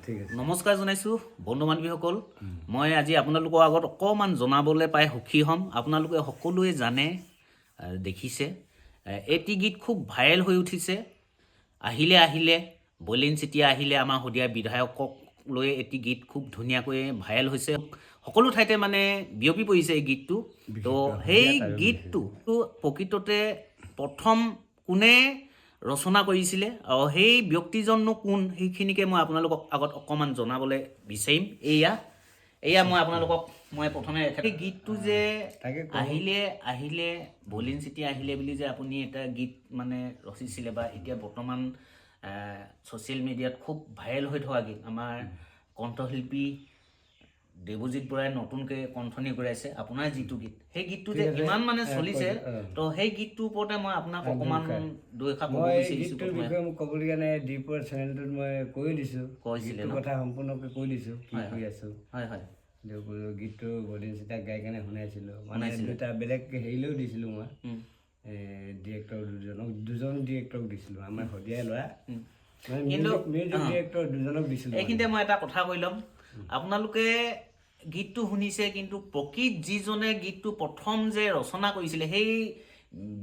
নমস্কাৰ জনাইছোঁ বন্ধু বান্ধৱীসকল মই আজি আপোনালোকৰ আগত অকণমান জনাবলৈ পাই সুখী হ'ম আপোনালোকে সকলোৱে জানে দেখিছে এটি গীত খুব ভাইৰেল হৈ উঠিছে আহিলে বলিন চিতিয়া আহিলে আমাৰ হদিয়া বিধায়কক লৈ এটি গীত খুব ধুনীয়াকৈ ভাইৰেল হৈছে সকলো ঠাইতে মানে বিয়পি পৰিছে এই গীতটো তো সেই গীতটো প্ৰকৃততে প্ৰথম কোনে ৰচনা কৰিছিলে আৰু সেই ব্যক্তিজননো কোন সেইখিনিকে মই আপোনালোকক আগত অকণমান জনাবলৈ বিচাৰিম এয়া মই আপোনালোকক মই প্ৰথমে এই গীতটো যে আহিলে বলিন চিটি আহিলে বুলি যে আপুনি এটা গীত মানে ৰচিছিলে বা এতিয়া বৰ্তমান ছ'চিয়েল মিডিয়াত খুব ভাইৰেল হৈ থকা গীত আমাৰ কণ্ঠশিল্পী দেৱজিৎ বৰাই নতুনকৈ কণ্ঠনি কৰাইছে আপোনাৰ যিটো গীত সেই গীতটো যে ইমান মানে চলিছে তো সেই গীতটোৰ ওপৰতে মই আপোনাক অকণমান দুই এষাৰ ক'ব বিচাৰিছোঁ ক'বলগীয়া নাই ডিপৰ চেনেলটোত মই কৈ দিছোঁ কৈছিলে কথা সম্পূৰ্ণকৈ কৈ দিছোঁ কি কৰি আছোঁ হয় গীতটো বলিন চিতাক গাই কেনে শুনাইছিলোঁ মানে দুটা বেলেগ হেৰিলৈও দিছিলোঁ মই ডিৰেক্টৰ দুজন ডিৰেক্টৰক দিছিলোঁ আমাৰ শদিয়াই ল'ৰা মিউজিক ডিৰেক্টৰ দুজনক দিছিলোঁ এইখিনিতে মই এটা কথা কৈ ল'ম আপোনালোকে গীতটো শুনিছে কিন্তু প্ৰকৃত যিজনে গীতটো প্ৰথম যে ৰচনা কৰিছিলে সেই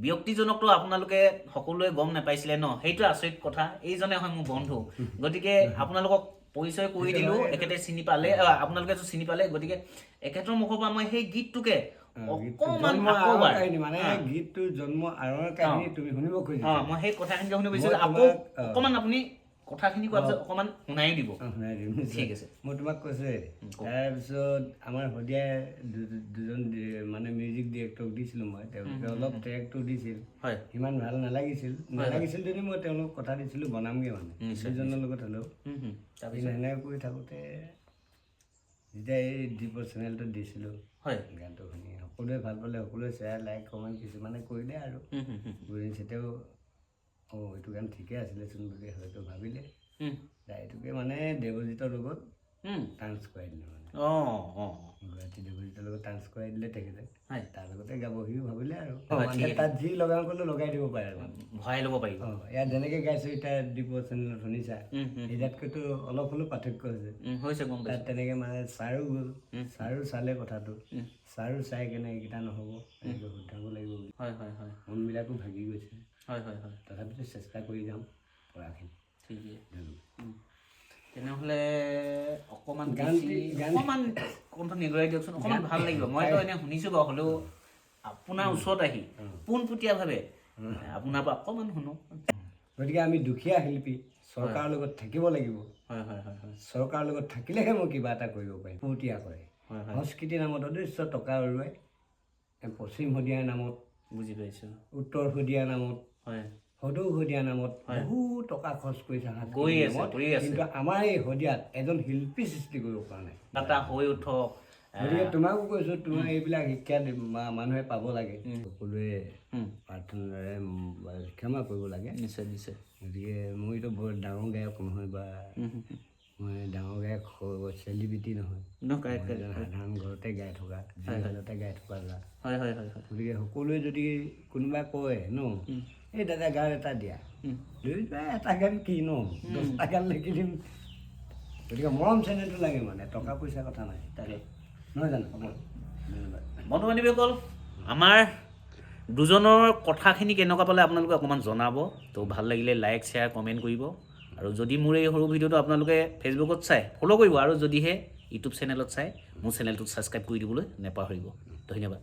ব্যক্তিজনকতো আপোনালোকে সকলোৱে গম নাপাইছিলে ন সেইটো আচৰিত কথা এইজনে হয় মোৰ বন্ধু গতিকে আপোনালোকক পৰিচয় কৰি দিলোঁ এখেতে চিনি পালে আপোনালোকেতো চিনি পালে গতিকে এখেতৰ মুখৰ পৰা মই সেই গীতটোকে মানে গীতটোৰ জন্ম আঁৰৰ কাহিনী তুমি শুনিব খুজিছা মই সেই কথাখিনিকে শুনিব বিচাৰিছোঁ আকৌ অকণমান আপুনি কথাখিনি কোৱাৰ পিছত অকণমান শুনাই দিব ঠিক আছে মই তোমাক কৈছে তাৰপিছত আমাৰ শদিয়াই দুজন মানে মিউজিক ডিৰেক্টৰক দিছিলোঁ মই তেওঁলোকে অলপ ট্ৰেকটো দিছিল ইমান ভাল নালাগিছিল যদি মই তেওঁলোকক কথা দিছিলোঁ বনামগৈ মানে দুজনৰ লগত হ'লেও তাৰপিছত সেনেকৈ কৰি থাকোঁতে যেতিয়া এই ডিপৰ চেনেলটোত দিছিলোঁ গানটো শুনি সকলোৱে ভাল পালে সকলোৱে শ্বেয়াৰ লাইক কমেণ্ট কিছুমানে কৰিলে আৰু বুজিন চিতিয়াও এইটো গান ঠিকে আছিলেচোন বুলি হয়তো ভাবিলে এইটোকে মানে দেৱজিতৰ লগত ডান্স কৰাই দিলে মানে গুৱাহাটী দেৱজিতৰ লগত ডান্স কৰাই দিলে তেখেতে তাৰ লগতে গাব সিও ভাবিলে আৰু তাত যি লগাওঁ ক'লেও লগাই দিব পাৰে আৰু ভৰাই ল'ব পাৰিব ইয়াত যেনেকৈ গাইছোঁ এতিয়া ডিপৰ চেনেলত শুনিছা ইয়াতকৈতো অলপ হ'লেও পাৰ্থক্য হৈছে তাত তেনেকৈ মানে ছাৰো গ'ল ছাৰো চালে কথাটো ছাৰো চাই কেনে এইকেইটা নহ'ব এনেকৈ শুদ্ধাব লাগিব মনবিলাকো ভাগি গৈছে তথাপিতো চেষ্টা কৰি যাম পঢ়াখিনি ঠিকেই তেনেহ'লে অকণমান কণ্ঠ নিগৰাই দিয়কচোন অকণমান ভাল লাগিব মইতো এনেই শুনিছোঁ বাৰু হ'লেও আপোনাৰ ওচৰত আহি পোনপটীয়াভাৱে আপোনাৰ পৰা অকণমান শুনো গতিকে আমি দুখীয়া শিল্পী চৰকাৰৰ লগত থাকিব লাগিব চৰকাৰৰ লগত থাকিলেহে মই কিবা এটা কৰিব পাৰিম ফূৰ্তিয়া কৰে সংস্কৃতিৰ নামত অদৃশ্য টকা উৰুৱাই পশ্চিম শদিয়াৰ নামত বুজি পাইছোঁ উত্তৰ শদিয়াৰ নামত সদৌ শদিয়াৰ নামত বহু টকা খৰচ কৰিছে কিন্তু আমাৰ এই শদিয়াত এজন শিল্পী সৃষ্টি কৰিব পৰা নাই এটা হৈ উঠক গতিকে তোমাকো কৈছোঁ তোমাৰ এইবিলাক শিক্ষা মানুহে পাব লাগে সকলোৱে প্ৰাৰ্থনাৰে ক্ষমা কৰিব লাগে নিশ্চয় গতিকে মইতো বৰ ডাঙৰ গায়ক নহয় বা মই ডাঙৰ গায়ক চেলিব্ৰিটি নহয় সাধাৰণ ঘৰতে গাই থকা ঘৰতে গাই থকা ল'ৰা গতিকে সকলোৱে যদি কোনোবাই কয় ন এই দাদা গান এটা দিয়া এটা গান কি ন 10টা গান লিখি দিম গতিকে মৰম চেনেলটো লাগে মানে টকা পইচা কথা নাই তাকে নহয় জানো বন্ধু বান্ধৱীসকল আমাৰ দুজনৰ কথাখিনি কেনেকুৱা পালে আপোনালোকে অকণমান জনাব তো ভাল লাগিলে লাইক শ্বেয়াৰ কমেণ্ট কৰিব আৰু যদি মোৰ এই সৰু ভিডিঅ'টো আপোনালোকে ফেচবুকত চাই ফ'ল' কৰিব আৰু যদিহে ইউটিউব চেনেলত চাই মোৰ চেনেলটোত ছাবস্ক্ৰাইব কৰি দিবলৈ নেপাহৰিব ধন্যবাদ